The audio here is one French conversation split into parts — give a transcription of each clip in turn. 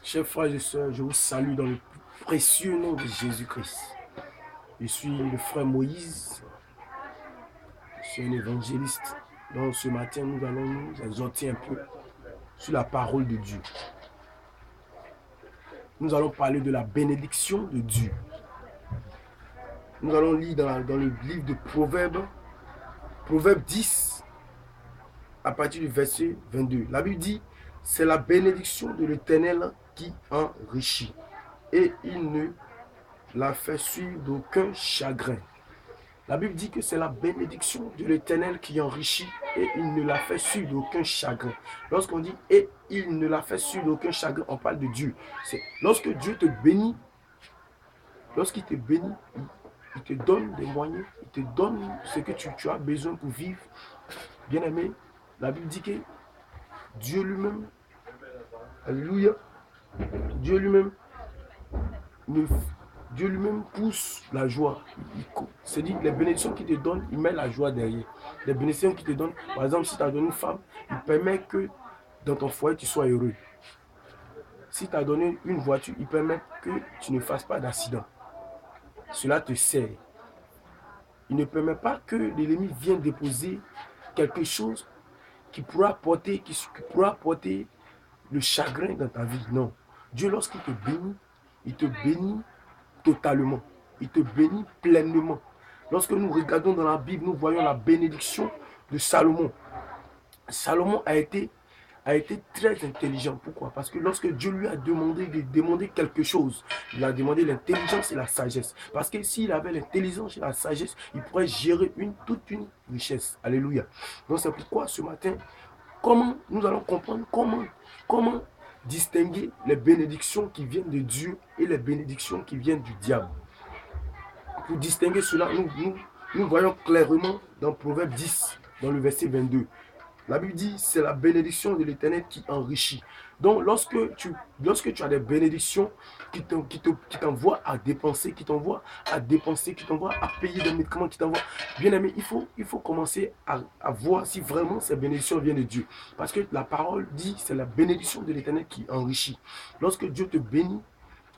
Chers frères et sœurs, je vous salue dans le précieux nom de Jésus-Christ. Je suis le frère Moïse, je suis un évangéliste. Donc ce matin, nous allons nous exhorter un peu sur la parole de Dieu. Nous allons parler de la bénédiction de Dieu. Nous allons lire dans le livre de Proverbes, Proverbe 10, à partir du verset 22. La Bible dit, c'est la bénédiction de l'Éternel qui enrichit, et il ne la fait suivre d'aucun chagrin. La Bible dit que c'est la bénédiction de l'Éternel qui enrichit et il ne la fait suivre d'aucun chagrin. Lorsqu'on dit et il ne la fait suivre d'aucun chagrin, on parle de Dieu. C'est lorsque Dieu te bénit, lorsqu'il te bénit, il te donne des moyens, il te donne ce que tu as besoin pour vivre. Bien aimé, la Bible dit que Dieu lui-même, alléluia, Dieu lui-même pousse la joie. C'est-à-dire, les bénédictions qu'il te donne, il met la joie derrière. Les bénédictions qu'il te donne, par exemple, si tu as donné une femme, il permet que dans ton foyer, tu sois heureux. Si tu as donné une voiture, il permet que tu ne fasses pas d'accident. Cela te sert. Il ne permet pas que l'ennemi vienne déposer quelque chose qui pourra porter le chagrin dans ta vie. Non. Dieu, lorsqu'il te bénit, il te bénit totalement. Il te bénit pleinement. Lorsque nous regardons dans la Bible, nous voyons la bénédiction de Salomon. Salomon a été très intelligent. Pourquoi? Parce que lorsque Dieu lui a demandé de demander quelque chose, il a demandé l'intelligence et la sagesse. Parce que s'il avait l'intelligence et la sagesse, il pourrait gérer toute une richesse. Alléluia. Donc c'est pourquoi ce matin, nous allons comprendre comment distinguer les bénédictions qui viennent de Dieu et les bénédictions qui viennent du diable. Pour distinguer cela, nous voyons clairement dans Proverbe 10, dans le verset 22. La Bible dit, c'est la bénédiction de l'Éternel qui enrichit. Donc, lorsque tu as des bénédictions qui t'envoient à dépenser, qui t'envoient à payer des médicaments, qui t'envoient, bien aimé, il faut commencer à voir si vraiment ces bénédictions viennent de Dieu. Parce que la parole dit, c'est la bénédiction de l'Éternel qui enrichit. Lorsque Dieu te bénit,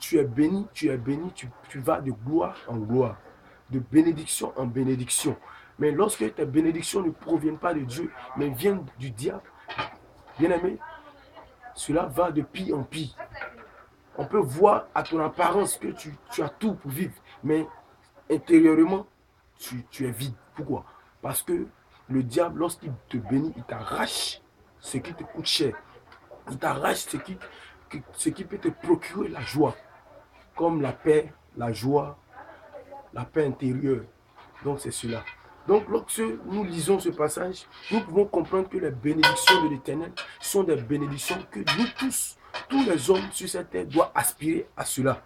tu es béni, tu vas de gloire en gloire, de bénédiction en bénédiction. Mais lorsque tes bénédictions ne proviennent pas de Dieu, mais viennent du diable, bien aimé, cela va de pire en pire. On peut voir à ton apparence que tu as tout pour vivre, mais intérieurement, tu es vide. Pourquoi? Parce que le diable, lorsqu'il te bénit, il t'arrache ce qui te coûte cher. Il t'arrache ce qui peut te procurer la joie, comme la paix, la joie, la paix intérieure. Donc c'est cela. Donc, lorsque nous lisons ce passage, nous pouvons comprendre que les bénédictions de l'Éternel sont des bénédictions que nous tous les hommes sur cette terre doivent aspirer à cela.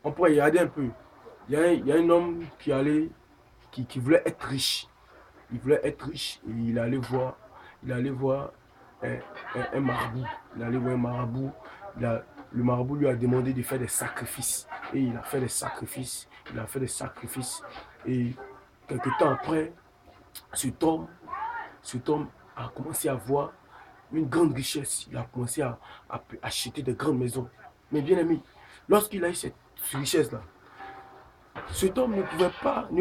On pourrait regarder un peu. Il y a un homme qui voulait être riche. Il voulait être riche et il allait voir un marabout. Il allait voir un marabout. Le marabout lui a demandé de faire des sacrifices. Et il a fait des sacrifices. Et quelque temps après, cet homme a commencé à avoir une grande richesse. Il a commencé à acheter de grandes maisons. Mais bien aimé, lorsqu'il a eu cette richesse-là, cet homme ne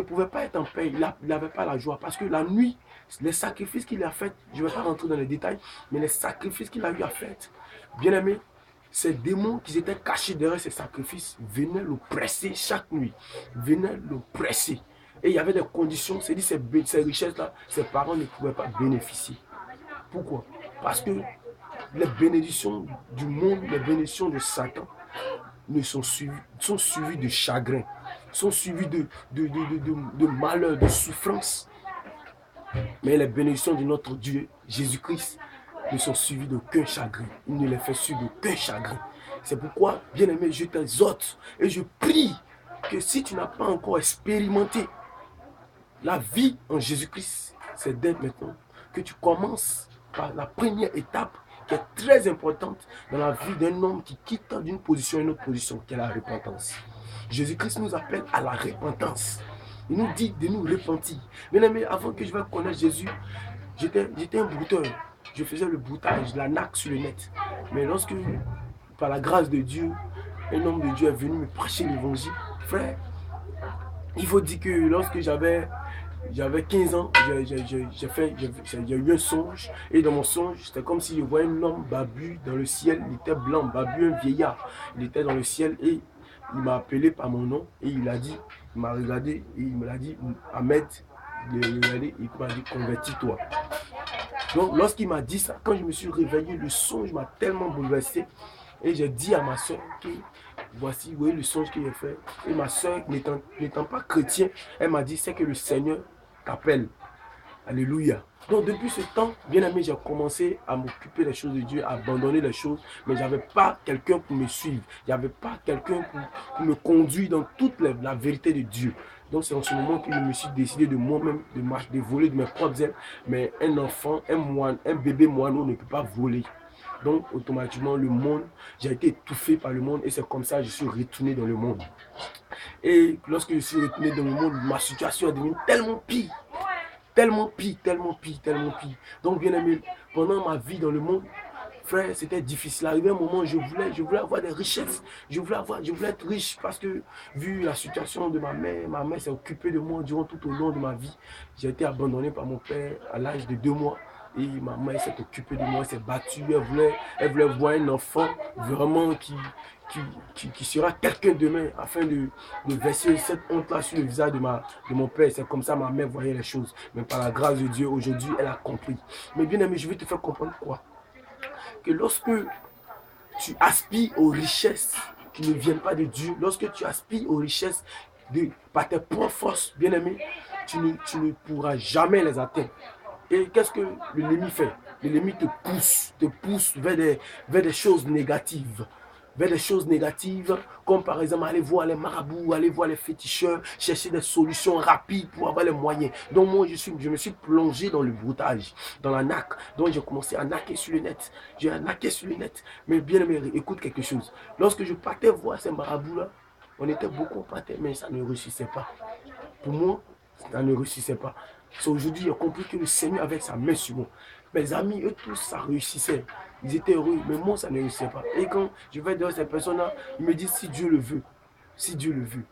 pouvait pas être en paix. Il n'avait pas la joie. Parce que la nuit, les sacrifices qu'il a fait, je ne vais pas rentrer dans les détails, mais les sacrifices qu'il a eu à faire, bien aimé, ces démons qui étaient cachés derrière ces sacrifices venaient le presser chaque nuit. Venaient le presser. Et il y avait des conditions, c'est dit ces richesses-là, ses parents ne pouvaient pas bénéficier. Pourquoi? Parce que les bénédictions du monde, les bénédictions de Satan sont suivies de chagrin, sont suivies de malheur, de souffrance. Mais les bénédictions de notre Dieu, Jésus-Christ, ne sont suivies d'aucun chagrin. Il ne les fait suivre d'aucun chagrin. C'est pourquoi, bien aimé, je t'exhorte et je prie que si tu n'as pas encore expérimenté la vie en Jésus-Christ, c'est dès maintenant que tu commences par la première étape qui est très importante dans la vie d'un homme qui quitte d'une position à une autre position, qui est la repentance. Jésus-Christ nous appelle à la repentance. Il nous dit de nous repentir. Bien aimé, avant que je vais connaître Jésus, j'étais un brouteur. Je faisais le broutage, la naque sur le net. Mais lorsque par la grâce de Dieu, un homme de Dieu est venu me prêcher l'évangile. Frère, il faut dire que lorsque j'avais 15 ans, j'ai eu un songe. Et dans mon songe, c'était comme si je voyais un homme barbu dans le ciel. Il était blanc, barbu, un vieillard. Il était dans le ciel et il m'a appelé par mon nom. Et il m'a regardé et il me l'a dit, Ahmed, il m'a dit, convertis-toi. Donc lorsqu'il m'a dit ça, quand je me suis réveillé, le songe m'a tellement bouleversé. Et j'ai dit à ma soeur que voici, vous voyez le songe qu'il a fait. Et ma soeur, n'étant pas chrétien, elle m'a dit, c'est que le Seigneur t'appelle. Alléluia. Donc depuis ce temps, bien aimé, j'ai commencé à m'occuper des choses de Dieu, à abandonner les choses, mais je n'avais pas quelqu'un pour me suivre. Il n'y avait pas quelqu'un pour me conduire dans toute la vérité de Dieu. Donc c'est en ce moment que je me suis décidé de moi-même, de voler de mes propres ailes. Mais un enfant, un bébé moineau ne peut pas voler. Donc automatiquement le monde, j'ai été étouffé par le monde et c'est comme ça que je suis retourné dans le monde. Et lorsque je suis retourné dans le monde, ma situation est devenue tellement pire. Tellement pire, tellement pire, tellement pire. Donc bien aimé, pendant ma vie dans le monde, frère, c'était difficile. Arrivé un moment, je voulais avoir des richesses. Je voulais être riche parce que, vu la situation de ma mère s'est occupée de moi durant tout au long de ma vie. J'ai été abandonné par mon père à l'âge de 2 mois. Et ma mère s'est occupée de moi, elle s'est battue. Elle voulait voir un enfant vraiment qui sera quelqu'un demain afin de verser cette honte-là sur le visage de mon père. C'est comme ça que ma mère voyait les choses. Mais par la grâce de Dieu, aujourd'hui, elle a compris. Mais bien aimé, je vais te faire comprendre quoi? Que lorsque tu aspires aux richesses qui ne viennent pas de Dieu, lorsque tu aspires aux richesses par tes propres forces, bien aimé, tu ne pourras jamais les atteindre. Et qu'est-ce que l'ennemi fait? L'ennemi te pousse vers des choses négatives. Vers des choses négatives, comme par exemple aller voir les marabouts, aller voir les féticheurs, chercher des solutions rapides pour avoir les moyens. Donc moi, je me suis plongé dans le broutage, dans la naque. Donc j'ai commencé à naquer sur le net. J'ai naqué sur le net. Mais bien aimé, écoute quelque chose. Lorsque je partais voir ces marabouts-là, on était beaucoup en partait, mais ça ne réussissait pas. Pour moi, ça ne réussissait pas. Aujourd'hui, j'ai compris que le Seigneur avait sa main sur moi. Mes amis, eux tous, ça réussissait. Ils étaient heureux, mais moi, ça ne réussissait pas. Et quand je vais devant ces personnes-là, ils me disent si Dieu le veut. Si Dieu le veut.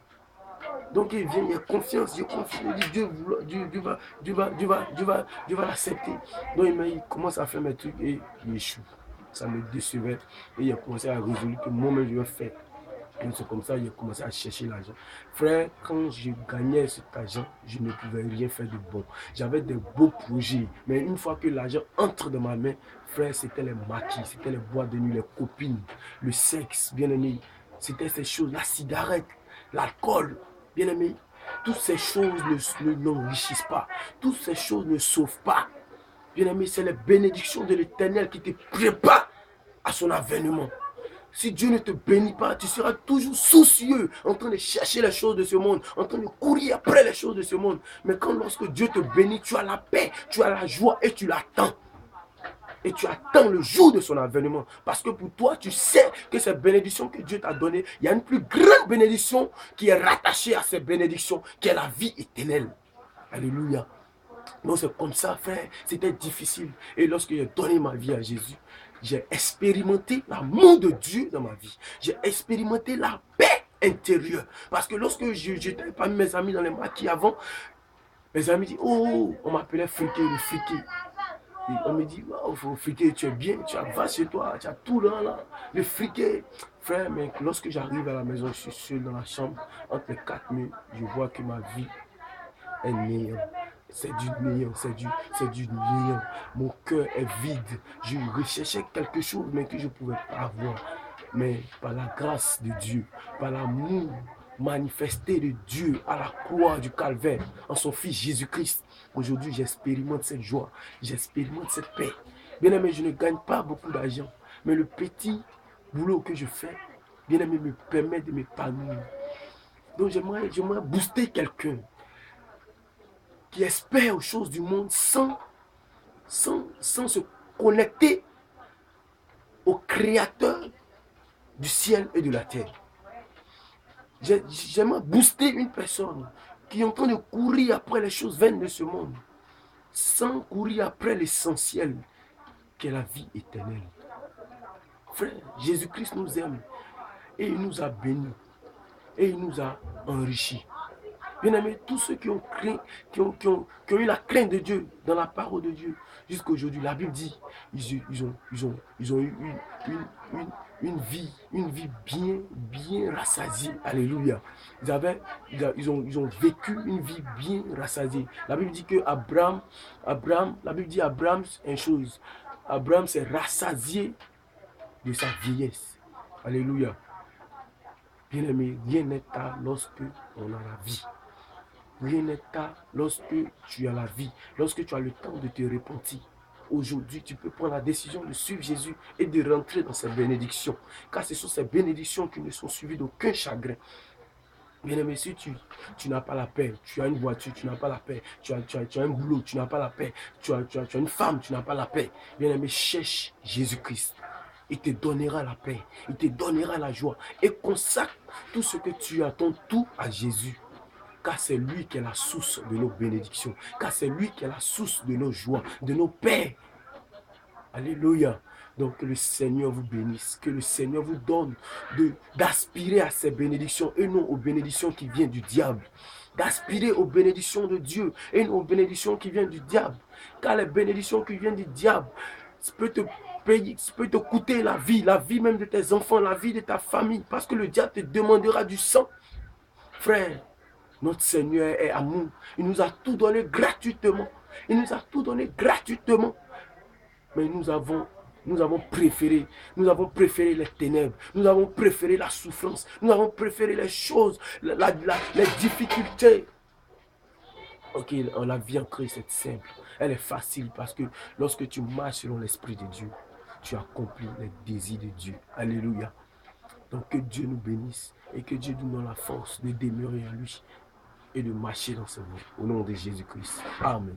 Donc il vient, il y a confiance, il dit Dieu va l'accepter. Donc il commence à faire mes trucs et il échoue. Ça me décevait. Et il a commencé à résoudre que moi-même je vais faire. Donc c'est comme ça que j'ai commencé à chercher l'argent. Frère, quand je gagnais cet argent, je ne pouvais rien faire de bon. J'avais des beaux projets, mais une fois que l'argent entre dans ma main, frère, c'était les maquis, c'était les boîtes de nuit, les copines, le sexe, bien aimé. C'était ces choses, la cigarette, l'alcool, bien aimé. Toutes ces choses n'enrichissent pas. Toutes ces choses ne sauvent pas. Bien aimé, c'est les bénédictions de l'Éternel qui te préparent à son avènement. Si Dieu ne te bénit pas, tu seras toujours soucieux, en train de chercher les choses de ce monde, en train de courir après les choses de ce monde. Mais lorsque Dieu te bénit, tu as la paix, tu as la joie et tu l'attends. Et tu attends le jour de son avènement. Parce que pour toi, tu sais que ces bénédictions que Dieu t'a données, il y a une plus grande bénédiction qui est rattachée à ces bénédictions, qui est la vie éternelle. Alléluia. Donc c'est comme ça, frère, c'était difficile. Et lorsque j'ai donné ma vie à Jésus, j'ai expérimenté l'amour de Dieu dans ma vie. J'ai expérimenté la paix intérieure. Parce que lorsque j'étais parmi mes amis dans les maquis avant, mes amis disent, oh, on m'appelait friqué, le friqué. Et on me dit, oh, friqué, tu es bien, tu as va chez toi, tu as tout là, le friqué. Frère, mais lorsque j'arrive à la maison, je suis seul dans la chambre, entre les 4 murs, je vois que ma vie est néant. C'est du néant, c'est du néant. Mon cœur est vide. Je recherchais quelque chose, mais que je ne pouvais pas avoir. Mais par la grâce de Dieu, par l'amour manifesté de Dieu à la croix du Calvaire, en son Fils Jésus-Christ, aujourd'hui j'expérimente cette joie, j'expérimente cette paix. Bien aimé, je ne gagne pas beaucoup d'argent, mais le petit boulot que je fais, bien aimé, me permet de m'épanouir. Donc j'aimerais booster quelqu'un qui espère aux choses du monde sans se connecter au Créateur du ciel et de la terre. J'aimerais booster une personne qui est en train de courir après les choses vaines de ce monde, sans courir après l'essentiel qui est la vie éternelle. Frère, Jésus-Christ nous aime et il nous a bénis et il nous a enrichis. Bien-aimés, tous ceux qui ont eu la crainte de Dieu dans la parole de Dieu, jusqu'à aujourd'hui, la Bible dit, ils ont eu une vie bien rassasiée. Alléluia. Ils ont vécu une vie bien rassasiée. La Bible dit que la Bible dit à Abraham une chose. Abraham s'est rassasié de sa vieillesse. Alléluia. Bien-aimé, rien n'est tard lorsque on a la vie. Rien n'est tard lorsque tu as la vie, lorsque tu as le temps de te repentir. Aujourd'hui, tu peux prendre la décision de suivre Jésus et de rentrer dans ses bénédictions. Car ce sont ces bénédictions qui ne sont suivies d'aucun chagrin. Bien-aimé, si tu n'as pas la paix, tu as une voiture, tu n'as pas la paix, tu as un boulot, tu n'as pas la paix, tu as une femme, tu n'as pas la paix. Bien-aimé, cherche Jésus-Christ. Il te donnera la paix, il te donnera la joie. Et consacre tout ce que tu as, ton tout à Jésus. Car c'est lui qui est la source de nos bénédictions. Car c'est lui qui est la source de nos joies, de nos paix. Alléluia. Donc que le Seigneur vous bénisse. Que le Seigneur vous donne d'aspirer à ces bénédictions et non aux bénédictions qui viennent du diable. D'aspirer aux bénédictions de Dieu et non aux bénédictions qui viennent du diable. Car les bénédictions qui viennent du diable peut te coûter la vie même de tes enfants, la vie de ta famille. Parce que le diable te demandera du sang. Frère, notre Seigneur est amour. Il nous a tout donné gratuitement. Il nous a tout donné gratuitement. Mais nous avons préféré les ténèbres. Nous avons préféré la souffrance. Nous avons préféré les choses, les difficultés. Ok, la vie en Christ est simple. Elle est facile parce que lorsque tu marches selon l'Esprit de Dieu, tu accomplis les désirs de Dieu. Alléluia. Donc que Dieu nous bénisse et que Dieu nous donne la force de demeurer en lui et de marcher dans ce monde. Au nom de Jésus-Christ. Amen.